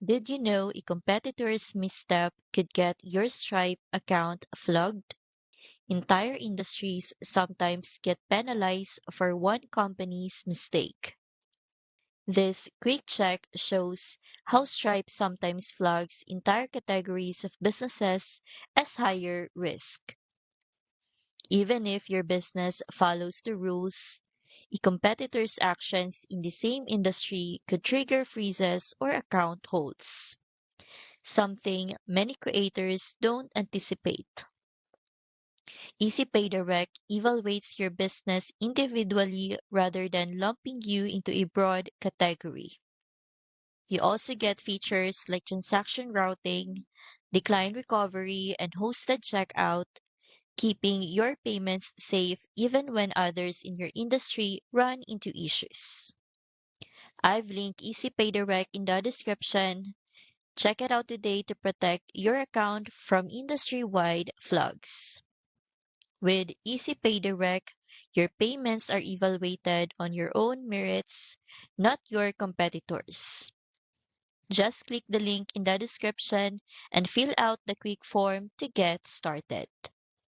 Did you know a competitor's misstep could get your Stripe account flagged? Entire industries sometimes get penalized for one company's mistake. This quick check shows how Stripe sometimes flags entire categories of businesses as higher risk. Even if your business follows the rules, a competitor's actions in the same industry could trigger freezes or account holds, something many creators don't anticipate. Easy Pay Direct evaluates your business individually rather than lumping you into a broad category. You also get features like transaction routing, decline recovery, and hosted checkout, keeping your payments safe even when others in your industry run into issues. I've linked Easy Pay Direct in the description. Check it out today to protect your account from industry-wide flags. With Easy Pay Direct, your payments are evaluated on your own merits, not your competitors'. Just click the link in the description and fill out the quick form to get started.